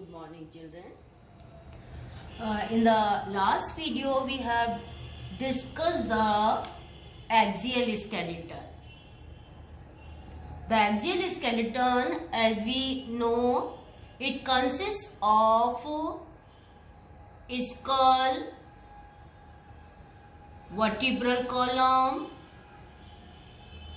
Good morning, children. In the last video, we have discussed the axial skeleton. The axial skeleton, as we know, it consists of skull, vertebral column.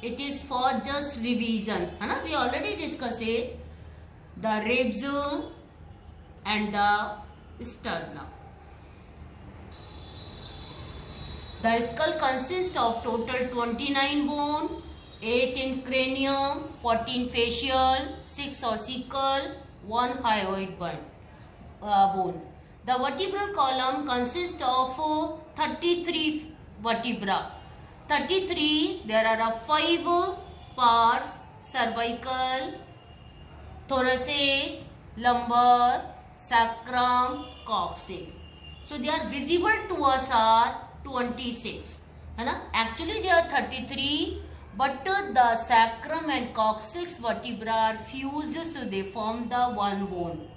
It is for just revision. We already discussed it. The ribs and the sternum. The skull consists of total 29 bone, 8 in cranium, 14 facial, 6 ossicle, 1 hyoid bone. The vertebral column consists of 33 vertebra. 33, there are 5 parts: cervical, thoracic, lumbar, sacrum, coccyx. So they are visible to us are 26. Actually they are 33, but the sacrum and coccyx vertebra are fused, so they form the one bone.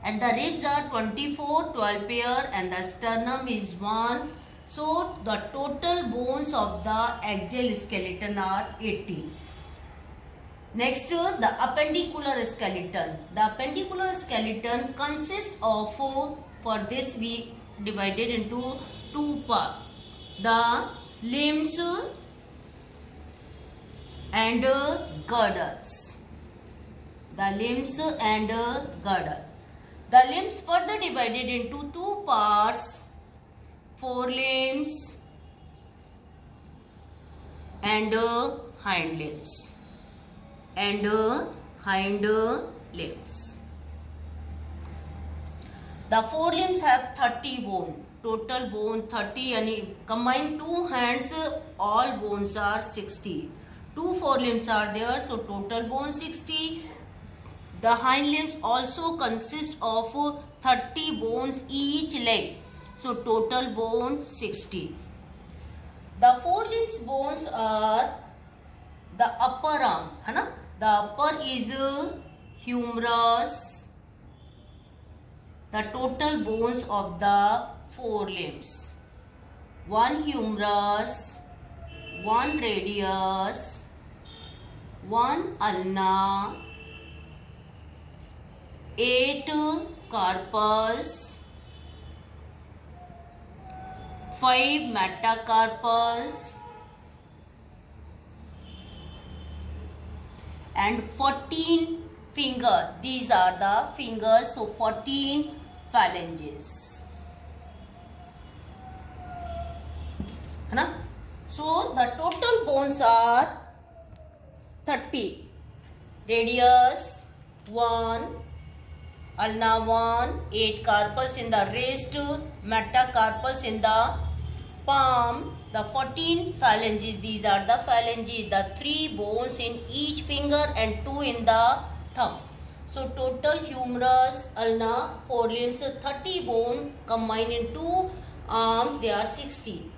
And the ribs are 24, 12 pair, and the sternum is 1. So the total bones of the axial skeleton are 18. Next, the appendicular skeleton. The appendicular skeleton consists of, for this we divided into 2 parts. The limbs and girdles. The limbs and girdle. The limbs further divided into 2 parts: forelimbs and hind limbs. And hind limbs. The forelimbs have 30 bone. Total bone 30, and combined 2 hands, all bones are 60. 2 forelimbs are there, so total bone 60. The hind limbs also consist of 30 bones each leg, so total bone 60. The forelimbs bones are the upper arm. The upper is humerus. The total bones of the forelimbs: 1 humerus, 1 radius, 1 ulna, 8 carpals, 5 metacarpals, and 14 finger. These are the fingers, so 14 phalanges. So the total bones are 30. Radius 1, ulna 1, 8 carpals in the wrist, metacarpals in the palm, the 14 phalanges. These are the phalanges, the 3 bones in each finger and 2 in the thumb. So total humerus, ulna, forelimbs, 30 bone combined in 2 arms, they are 60.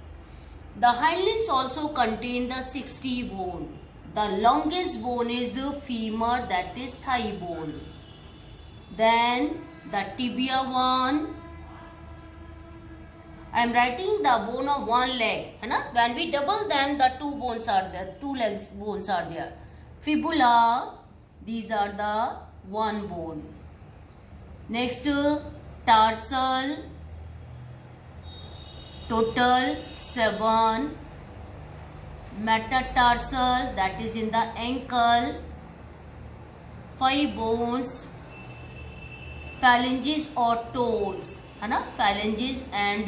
The hind limbs also contain the 60 bone. The longest bone is femur, that is thigh bone. Then the tibia 1. I am writing the bone of 1 leg. When we double them, the 2 bones are there. 2 legs bones are there. Fibula, these are the 1 bone. Next, tarsal, total 7. Metatarsal, that is in the ankle, 5 bones. Phalanges or toes, phalanges and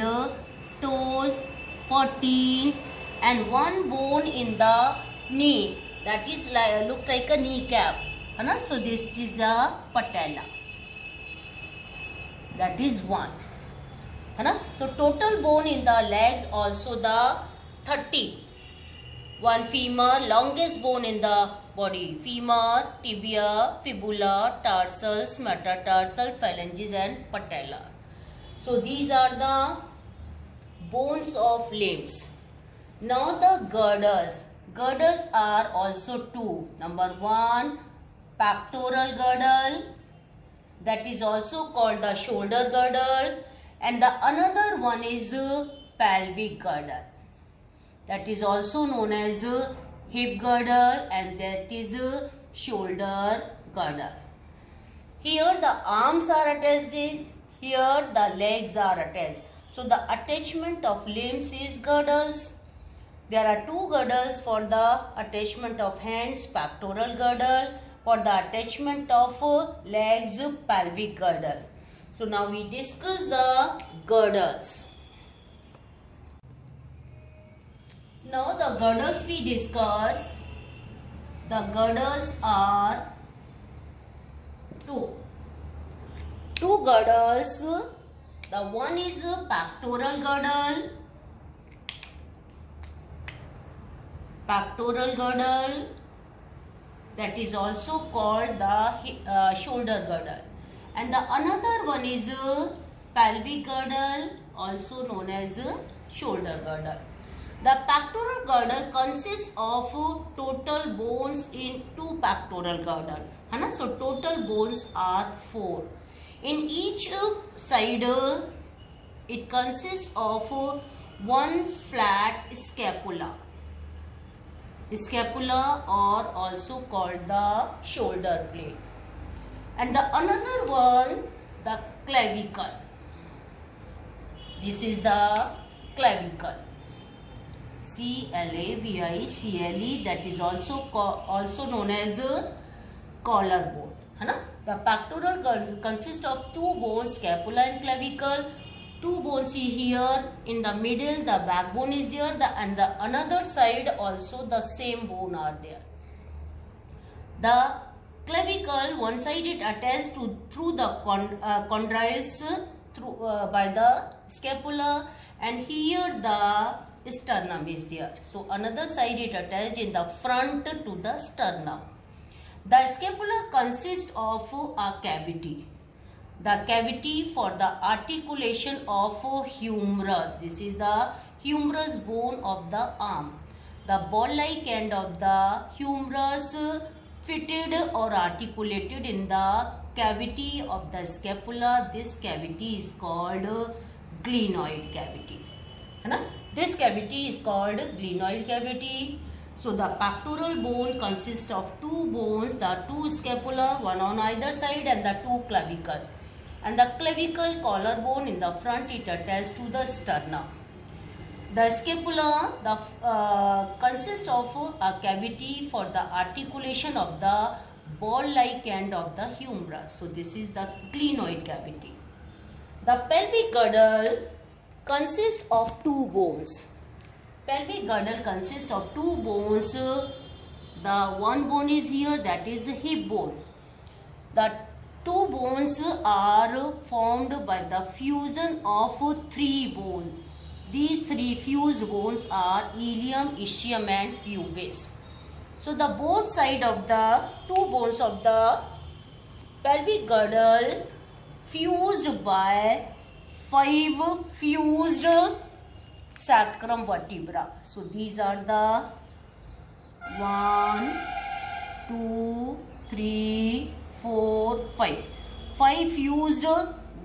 toes 14, and 1 bone in the knee, that is looks like a kneecap. So this is a patella, that is 1. So total bone in the legs also the 30. 1 femur, longest bone in the body: femur, tibia, fibula, tarsals, metatarsal, phalanges and patella. So these are the bones of limbs. Now the girdles. Girdles are also 2. Number 1, pectoral girdle. that is also called the shoulder girdle, and the another one is pelvic girdle, that is also known as hip girdle, and that is shoulder girdle. Here the arms are attached, here the legs are attached. So the attachment of limbs is girdles. There are two girdles for the attachment of hands, pectoral girdle. For the attachment of legs, pelvic girdle. So now we discuss the girdles. Now the girdles we discuss. The girdles are two girdles. The one is pectoral girdle. Pectoral girdle, that is also called the shoulder girdle, and the another one is pelvic girdle, also known as shoulder girdle. The pectoral girdle consists of total bones in two pectoral girdle. So total bones are 4. In each side it consists of one flat scapula. Scapula, or also called the shoulder blade, and the another one the clavicle. This is the clavicle, clavicle, that is also known as collarbone. The pectoral girdle consists of two bones, scapula and clavicle. Two bones here in the middle, the backbone is there, and the another side also the same bone are there. The clavicle, one side it attached through the condyles by the scapula, and here the sternum is there. So another side it attached in the front to the sternum. The scapula consists of a cavity. The cavity for the articulation of humerus. This is the humerus bone of the arm. The ball-like end of the humerus fitted or articulated in the cavity of the scapula. This cavity is called glenoid cavity. This cavity is called glenoid cavity. So the pectoral bone consists of two bones, the two scapula, one on either side, and the two clavicle. And the clavicle collarbone in the front, it attaches to the sternum. The scapula consists of a cavity for the articulation of the ball-like end of the humerus. So this is the glenoid cavity. The pelvic girdle consists of two bones. Pelvic girdle consists of two bones. The one bone is here, that is hip bone. The two bones are formed by the fusion of three bones. These three fused bones are ilium, ischium and pubis. So the both sides of the two bones of the pelvic girdle fused by 5 fused sacrum vertebra. So these are the 1, 2, 3, 4, 5. 5 fused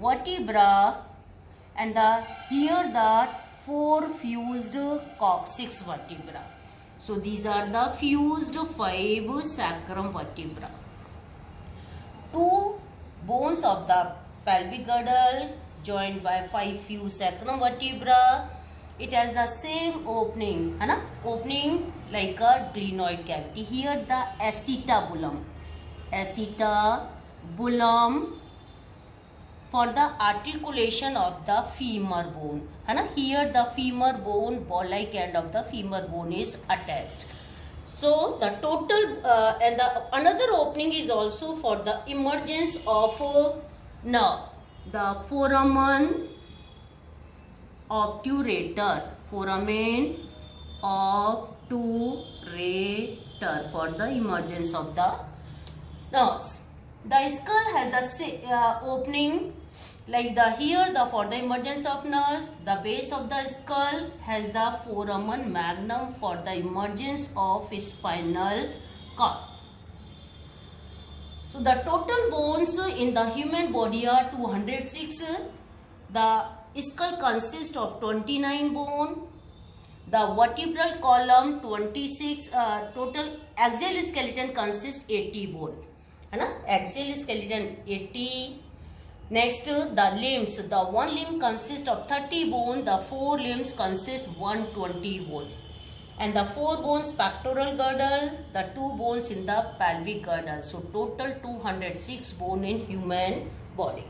vertebra, and here the 4 fused coccyx vertebra. So these are the fused 5 sacrum vertebra. 2 bones of the pelvic girdle joined by 5 fused sacrum vertebra. It has the same opening, opening like a glenoid cavity. Here the acetabulum for the articulation of the femur bone. Here the femur bone, ball-like end of the femur bone is attached. So the total and the another opening is also for the emergence of nerve. The foramen obturator, foramen obturator for the emergence of the nerves. The skull has the opening like here for the emergence of nerves. The base of the skull has the foramen magnum for the emergence of spinal cord. So the total bones in the human body are 206. The skull consists of 29 bone. The vertebral column 26. Total axial skeleton consists 80 bone. है ना? Axial skeleton 80. Next, the limbs. The one limb consists of 30 bone. The four limbs consist 120 bones. And the 4 bones pectoral girdle, the 2 bones in the pelvic girdle. So total 206 bone in human body.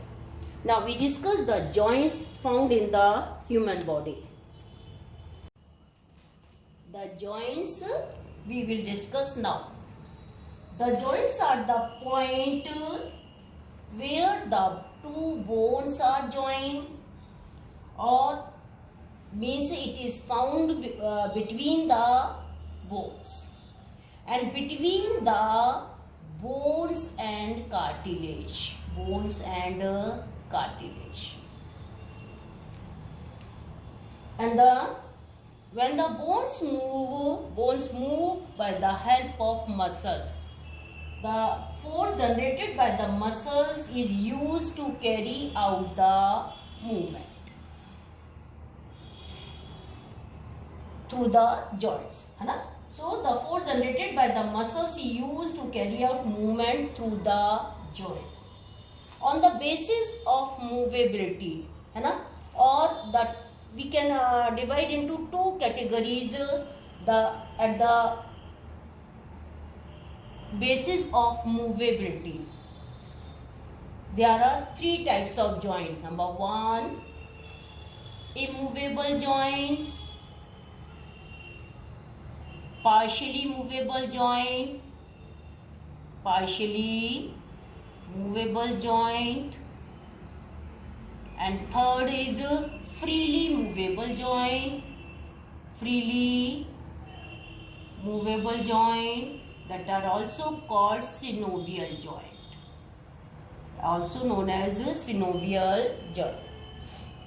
Now we discuss the joints found in the human body. The joints we will discuss now. The joints are the point where the 2 bones are joined, or means it is found between the bones and between the bones and cartilage. Bones and cartilage. And when the bones move by the help of muscles. The force generated by the muscles is used to carry out the movement through the joints. है ना? So the force generated by the muscles is used to carry out movement through the joint. On the basis of movability, है ना? Or that we can divide into 2 categories. At the basis of movability, there are 3 types of joint. Number 1, immovable joints, partially movable joint, partially movable joint, and third is freely movable joint, freely movable joint, that are also called synovial joint, also known as synovial joint.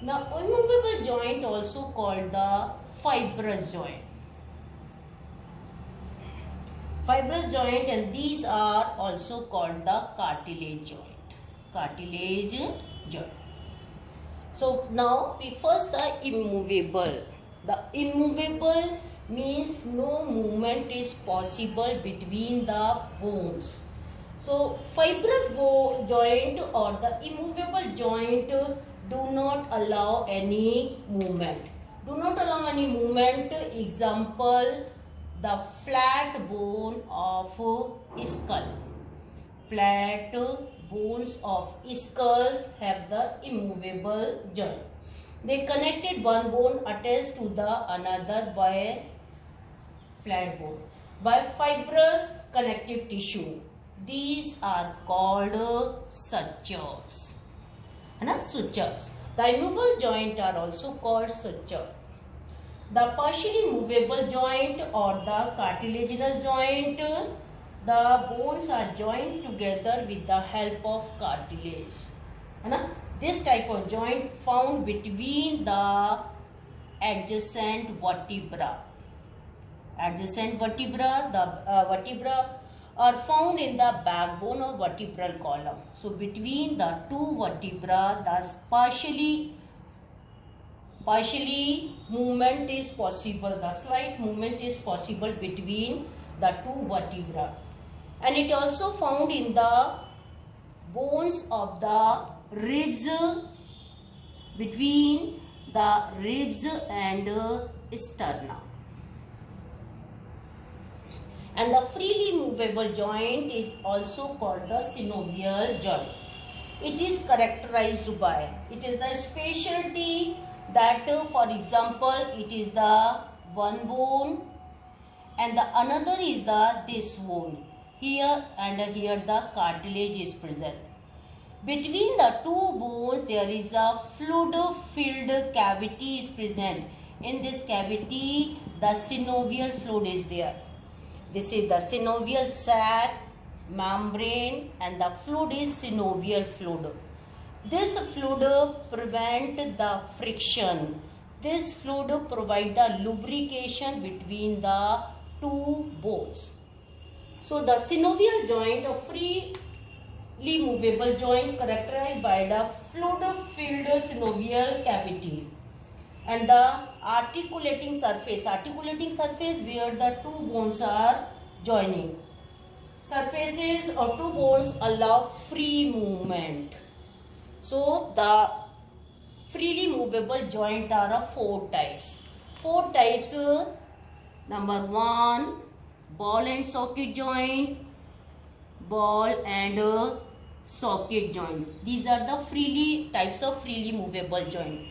Now immovable joint also called the fibrous joint. Fibrous joint, and these are also called the cartilage joint. Cartilage joint. So now we first the immovable. The immovable means no movement is possible between the bones. So fibrous joint or the immovable joint do not allow any movement. Do not allow any movement. Example, the flat bone of skull. Flat bones of skulls have the immovable joint. They connected one bone attached to the another by flat bone by fibrous connective tissue. These are called sutures. Sutures. The immovable joint are also called suture. The partially movable joint or the cartilaginous joint, the bones are joined together with the help of cartilage. This type of joint found between the adjacent vertebra. Adjacent vertebra, the vertebra are found in the backbone or vertebral column. So between the 2 vertebra, thus partially movement is possible. The slight movement is possible between the 2 vertebra, and it also found in the bones of the ribs, between the ribs and sternum. And the freely movable joint is also called the synovial joint. It is characterized by, it is the specialty that for example it is the one bone and the another is this bone. Here and here the cartilage is present. Between the 2 bones there is a fluid filled cavity is present. In this cavity the synovial fluid is there. This is the synovial sac, membrane, and the fluid is synovial fluid. This fluid prevent the friction. This fluid provide the lubrication between the 2 bones. So the synovial joint of free movable joint characterized by the fluid-filled synovial cavity and the articulating surface where the two bones are joining. Surfaces of two bones allow free movement. So the freely movable joint are of four types. Number 1, ball and socket joint, ball and socket joint. These are the types of freely movable joint.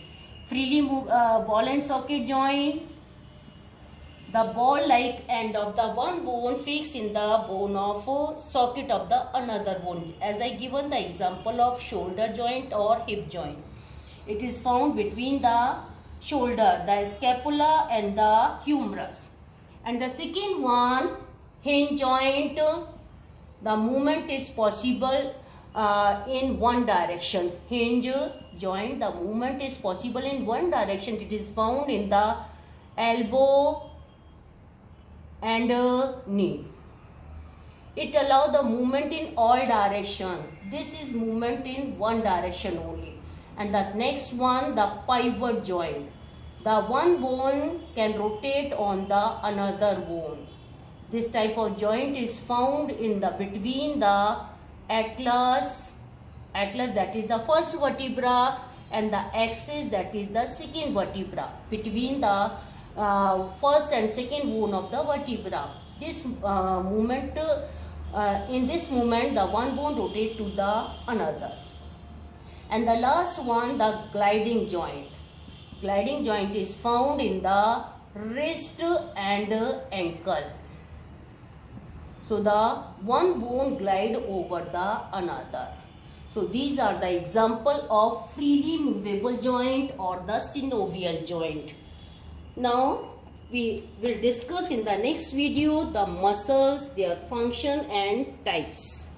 Ball and socket joint, the ball-like end of the one bone fixed in the bone of socket of the another bone. As I given the example of shoulder joint or hip joint. It is found between the shoulder, the scapula and the humerus. And the second one, hinge joint, the movement is possible in one direction. Hinge joint, the movement is possible in one direction. It is found in the elbow and knee. It allows the movement in all direction. This is movement in one direction only. And the next one, the pivot joint. The one bone can rotate on the another bone. This type of joint is found in the between the atlas that is the first vertebra and the axis that is the second vertebra, between the first and second bone of the vertebra. This movement in this movement the one bone rotate to the another. And the last one, the gliding joint. Gliding joint is found in the wrist and ankle. So the one bone glide over the another. So these are the example of freely movable joint or the synovial joint. Now we will discuss in the next video the muscles, their function and types.